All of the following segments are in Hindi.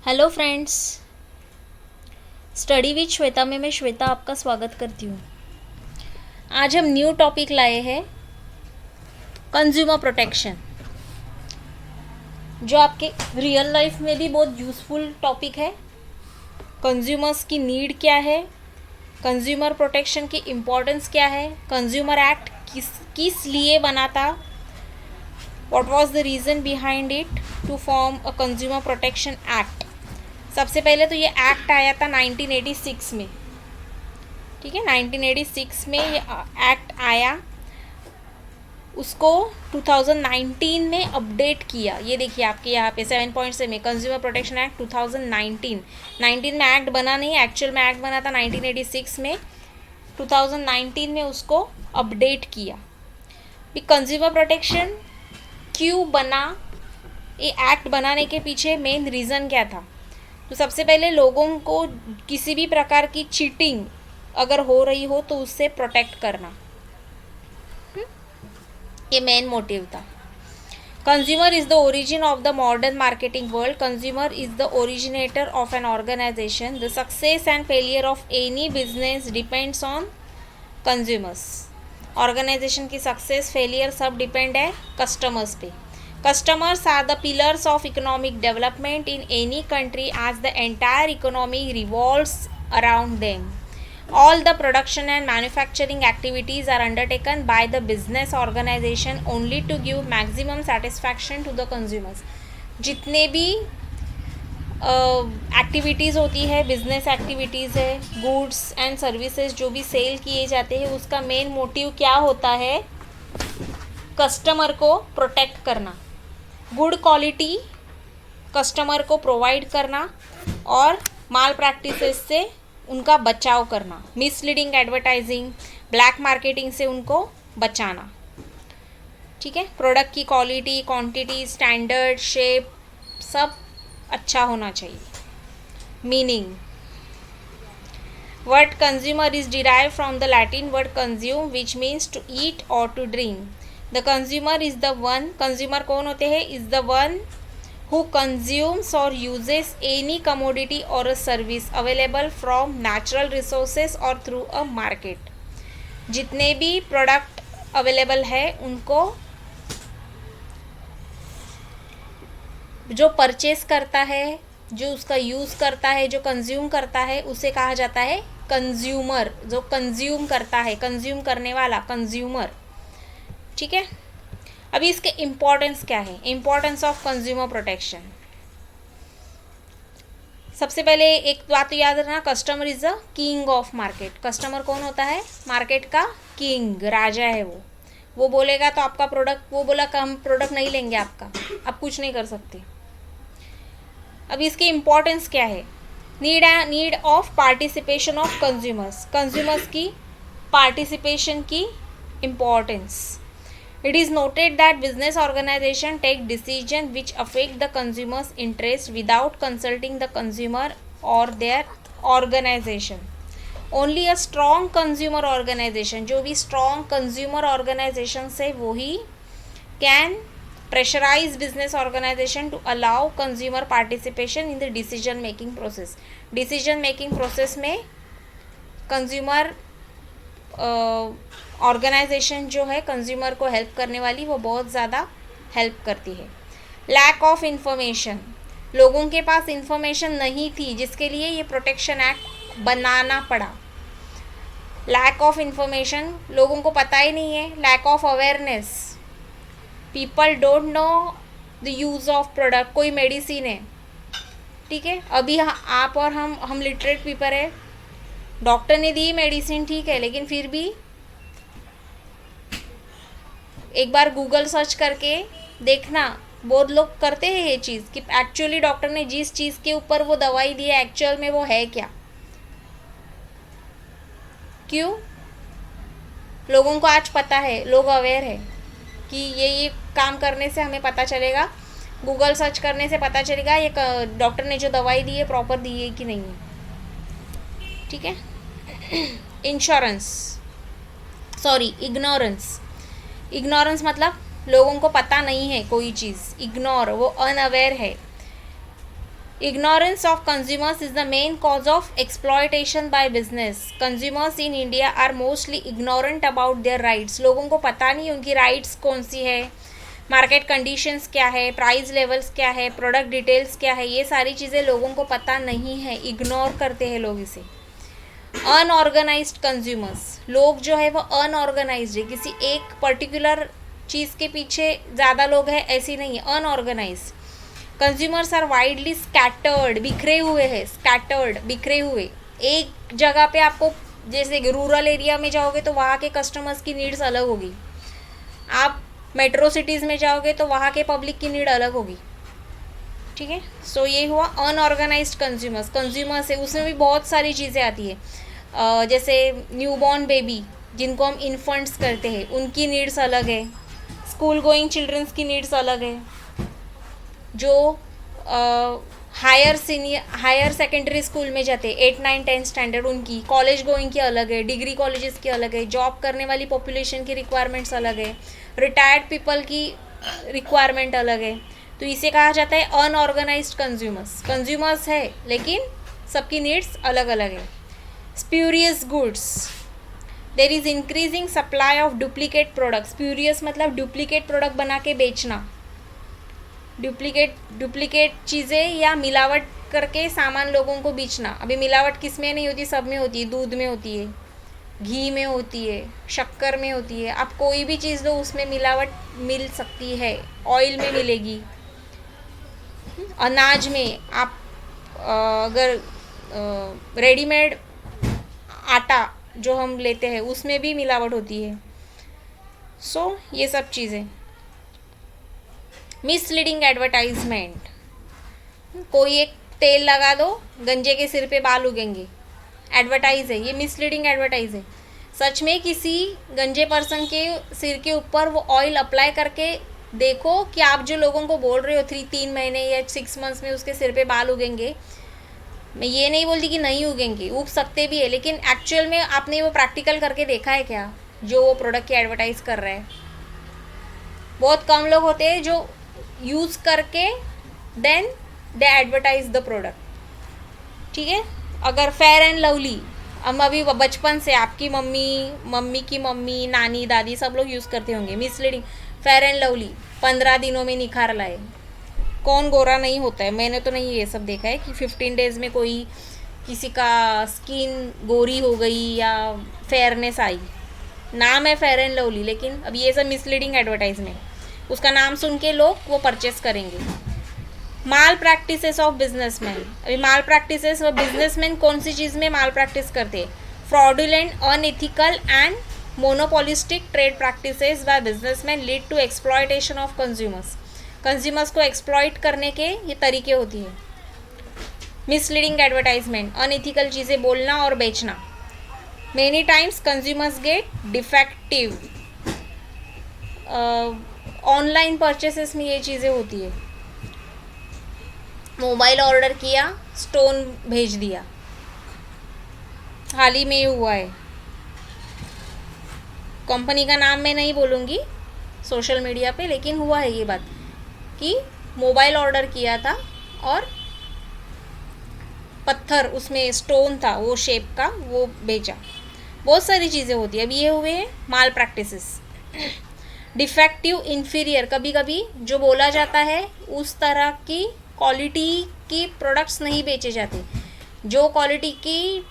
Hello friends, study with Shweta में मैं श्वेता आपका स्वागत करती हूँ। आज हम न्यू टॉपिक लाए हैं कंज्यूमर प्रोटेक्शन, जो आपके रियल लाइफ में भी बहुत यूज़फुल टॉपिक है। कंज्यूमर्स की नीड क्या है, कंज्यूमर प्रोटेक्शन की इम्पोर्टेंस क्या है, कंज्यूमर एक्ट किस लिए बना था, what was the reason behind it to form a consumer protection act. सबसे पहले तो ये एक्ट आया था 1986 में, ठीक है। 1986 में ये एक्ट आया, उसको 2019 में अपडेट किया। ये देखिए आपके यहाँ पे 7 पॉइंट्स में कंज्यूमर प्रोटेक्शन एक्ट 2019 में एक्ट बना नहीं, एक्चुअल में एक्ट बना था 1986 में। 2019 में उसको अपडेट किया। कंज्यूमर प्रोटेक्शन क्यों बना, ये एक्ट बनाने के पीछे मेन रीज़न क्या था? तो सबसे पहले लोगों को किसी भी प्रकार की चीटिंग अगर हो रही हो तो उससे प्रोटेक्ट करना, ये मेन मोटिव था। Consumer is the origin of the modern marketing world. Consumer is the originator of an organisation. The success and failure of any business depends on consumers. Organisation की सक्सेस फेलियर सब डिपेंड है कस्टमर्स पे। Customers are the pillars of economic development in any country, as the entire economy revolves around them. All the production and manufacturing activities are undertaken by the business organization only to give maximum satisfaction to the consumers. जितने भी एक्टिविटीज़ होती है, बिजनेस एक्टिविटीज़ है, गुड्स एंड सर्विसेज जो भी सेल किए जाते हैं, उसका मेन मोटिव क्या होता है? कस्टमर को प्रोटेक्ट करना, गुड क्वालिटी कस्टमर को प्रोवाइड करना और माल प्रैक्टिसेस से उनका बचाव करना, मिसलीडिंग एडवर्टाइजिंग, ब्लैक मार्केटिंग से उनको बचाना, ठीक है। प्रोडक्ट की क्वालिटी, क्वांटिटी, स्टैंडर्ड, शेप सब अच्छा होना चाहिए। Meaning, word consumer is derive from the Latin word consume which means to eat और to drink. The consumer is the one, consumer कौन होते हैं? Is the one who consumes or uses any commodity or a service available from natural resources or through a market. जितने भी प्रोडक्ट अवेलेबल है उनको जो परचेस करता है, जो उसका यूज़ करता है, जो कंज्यूम करता है, उसे कहा जाता है कंज्यूमर। जो कंज्यूम करता है, कंज्यूम करने वाला कंज्यूमर, ठीक है। अभी इसके इम्पोर्टेंस क्या है? Importance of consumer protection. सबसे पहले एक बात तो याद रखना, customer is the king of market. Customer कौन होता है? मार्केट का किंग, राजा है वो बोलेगा तो आपका प्रोडक्ट, वो बोला कि हम प्रोडक्ट नहीं लेंगे आपका, आप कुछ नहीं कर सकते। अब इसकी इम्पोर्टेंस क्या है? Need of participation of consumers, consumers की पार्टिसिपेशन की importance. It is noted that business organizations take decisions which affect the consumer's interest without consulting the consumer or their organization. Only a strong consumer organization, जो भी strong consumer organizations है वो ही can pressurize business organization to allow consumer participation in the decision making process. Decision making process में consumer ऑर्गेनाइजेशन जो है कंज्यूमर को हेल्प करने वाली, वो बहुत ज़्यादा हेल्प करती है। लैक ऑफ इंफॉर्मेशन, लोगों के पास इंफॉर्मेशन नहीं थी जिसके लिए ये प्रोटेक्शन एक्ट बनाना पड़ा। लैक ऑफ इंफॉर्मेशन, लोगों को पता ही नहीं है। Lack of awareness, people don't know the use of product. कोई मेडिसिन है, ठीक है, अभी आप और हम लिटरेट पीपल है, डॉक्टर ने दी मेडिसिन, ठीक है, लेकिन फिर भी एक बार गूगल सर्च करके देखना। बहुत लोग करते हैं ये चीज़ कि एक्चुअली डॉक्टर ने जिस चीज़ के ऊपर वो दवाई दी है एक्चुअल में वो है क्या। क्यों? लोगों को आज पता है, लोग अवेयर है कि ये काम करने से हमें पता चलेगा, गूगल सर्च करने से पता चलेगा ये डॉक्टर ने जो दवाई दी है प्रॉपर दी है कि नहीं है, ठीक है। इग्नोरेंस मतलब लोगों को पता नहीं है कोई चीज़, इग्नोर, वो अनअवेयर है। Ignorance of consumers is the main cause of exploitation by business. Consumers in India are mostly ignorant about their rights. लोगों को पता नहीं उनकी राइट्स कौन सी है, मार्केट कंडीशंस क्या है, प्राइस लेवल्स क्या है, प्रोडक्ट डिटेल्स क्या है, ये सारी चीज़ें लोगों को पता नहीं है, इग्नोर करते हैं लोग इसे. अनऑर्गेनाइज्ड कंज्यूमर्स, लोग जो है वो अनऑर्गेनाइज्ड है, किसी एक पर्टिकुलर चीज़ के पीछे ज़्यादा लोग हैं ऐसी नहीं है, unorganised. Consumers are widely scattered, बिखरे हुए हैं, स्कैटर्ड बिखरे हुए. एक जगह पे आपको, जैसे रूरल एरिया में जाओगे तो वहाँ के कस्टमर्स की नीड्स अलग होगी, आप मेट्रो सिटीज़ में जाओगे तो वहाँ के पब्लिक की नीड अलग होगी. ठीक है. सो ये हुआ अनऑर्गेनाइज्ड कंज्यूमर्स. कंज्यूमर्स है उसमें भी बहुत सारी चीज़ें आती है, जैसे न्यूबॉर्न बेबी जिनको हम इन्फेंट्स करते हैं उनकी नीड्स अलग है, स्कूल गोइंग चिल्ड्रंस की नीड्स अलग है, जो हायर सेकेंडरी स्कूल में जाते हैं 8, 9, 10 स्टैंडर्ड उनकी, कॉलेज गोइंग की अलग है, डिग्री कॉलेजेस की अलग है, जॉब करने वाली पॉपुलेशन की रिक्वायरमेंट्स अलग है, रिटायर्ड पीपल की रिक्वायरमेंट अलग है. तो इसे कहा जाता है अनऑर्गेनाइज्ड कंज्यूमर्स. कंज्यूमर्स है लेकिन सबकी नीड्स अलग अलग है. Spurious goods, there is increasing supply of duplicate products. Spurious मतलब डुप्लीकेट प्रोडक्ट बना के बेचना, डुप्लीकेट चीज़ें या मिलावट करके सामान लोगों को बेचना. अभी मिलावट किस में नहीं होती, सब में होती है. दूध में होती है, घी में होती है, शक्कर में होती है. आप कोई भी चीज़ लो उसमें मिलावट मिल सकती है, ऑयल में मिलेगी, अनाज में आप अगर रेडीमेड आटा जो हम लेते हैं उसमें भी मिलावट होती है. सो ये सब चीज़ें. मिसलीडिंग एडवर्टाइजमेंट, कोई एक तेल लगा दो गंजे के सिर पे बाल उगेंगे, एडवर्टाइज है, ये मिसलीडिंग एडवर्टाइज है. सच में किसी गंजे पर्सन के सिर के ऊपर वो ऑयल अप्लाई करके देखो कि आप जो लोगों को बोल रहे हो 3 महीने या 6 मंथ्स में उसके सिर पे बाल उगेंगे. मैं ये नहीं बोलती कि नहीं उगेंगे, उग सकते भी है, लेकिन एक्चुअल में आपने वो प्रैक्टिकल करके देखा है क्या जो वो प्रोडक्ट की एडवर्टाइज कर रहे हैं. बहुत कम लोग होते हैं जो यूज़ करके then they advertise the product. ठीक है. अगर फेयर एंड लवली, हम अभी बचपन से आपकी मम्मी की मम्मी, नानी, दादी सब लोग यूज़ करते होंगे. मिसलीडिंग. फेयर एंड लवली 15 दिनों में निखार लाए. कौन गोरा नहीं होता है, मैंने तो नहीं ये सब देखा है कि 15 डेज़ में कोई किसी का स्किन गोरी हो गई या फेयरनेस आई. नाम है फेयर एंड लवली, लेकिन अब ये सब मिसलीडिंग एडवर्टाइजमेंट. उसका नाम सुन के लोग वो परचेस करेंगे. माल प्रैक्टिसेस ऑफ बिजनेसमैन. अभी माल प्रैक्टिसेस और बिजनेसमैन कौन सी चीज़ में माल प्रैक्टिस करते हैं. Fraudulent, unethical and monopolistic trade practices by businessman lead to exploitation of consumers. Consumers को एक्सप्लॉइट करने के ये तरीके होती है. मिसलीडिंग एडवर्टाइजमेंट, अनएथिकल चीज़ें बोलना और बेचना. Many times consumers get defective. Online purchases में ये चीज़ें होती है. मोबाइल ऑर्डर किया, स्टोन भेज दिया. हाल ही में ये हुआ है. कंपनी का नाम मैं नहीं बोलूँगी सोशल मीडिया पे, लेकिन हुआ है ये बात कि मोबाइल ऑर्डर किया था और पत्थर उसमें स्टोन था वो शेप का, वो बेचा. बहुत सारी चीज़ें होती है. अब ये हुए हैं माल प्रैक्टिसेस. डिफेक्टिव, इन्फीरियर, कभी कभी जो बोला जाता है उस तरह की क्वालिटी की प्रोडक्ट्स नहीं बेचे जाते. जो क्वालिटी की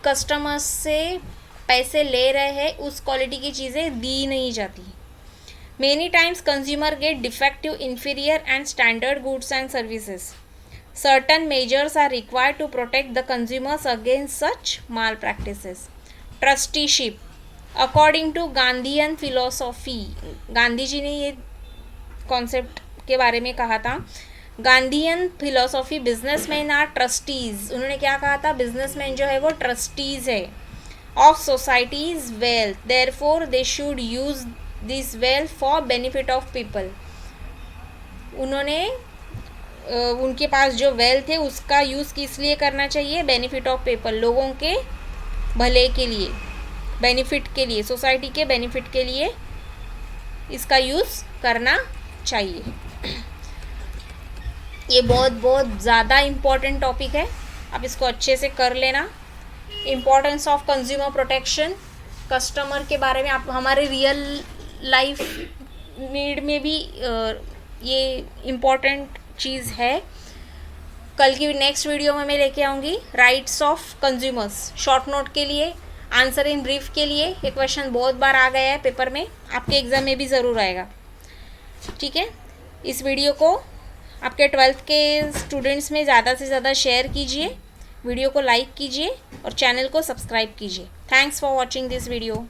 कस्टमर्स से पैसे ले रहे हैं उस क्वालिटी की चीज़ें दी नहीं जाती. Many times consumer get defective, inferior and standard goods and services. Certain measures are required to protect the consumers against such malpractices. Trusteeship. According to Gandhian philosophy, Gandhi ji ने ये कॉन्सेप्ट के बारे में कहा था. Gandhian philosophy, businessman are trustees. उन्होंने क्या कहा था, बिजनेसमैन जो है वो ट्रस्टीज है of societies wealth, therefore they should use this wealth for benefit of people. उन्होंने उनके पास जो वेल्थ है उसका यूज़ किस लिए करना चाहिए, बेनिफिट ऑफ पीपल, लोगों के भले के लिए, बेनिफिट के लिए, सोसाइटी के बेनिफिट के लिए इसका यूज़ करना चाहिए. ये बहुत बहुत ज़्यादा इम्पॉर्टेंट टॉपिक है, आप इसको अच्छे से कर लेना। Importance of consumer protection, customer के बारे में आप हमारे रियल लाइफ नीड में भी ये इम्पॉर्टेंट चीज़ है। कल की नेक्स्ट वीडियो में मैं लेके आऊँगी rights of consumers. Short note के लिए, आंसर इन ब्रीफ के लिए, ये क्वेश्चन बहुत बार आ गया है पेपर में, आपके एग्ज़ाम में भी ज़रूर आएगा। ठीक है, इस वीडियो को आपके 12th के स्टूडेंट्स में ज़्यादा से ज़्यादा शेयर कीजिए, वीडियो को लाइक कीजिए और चैनल को सब्सक्राइब कीजिए। Thanks for watching this video.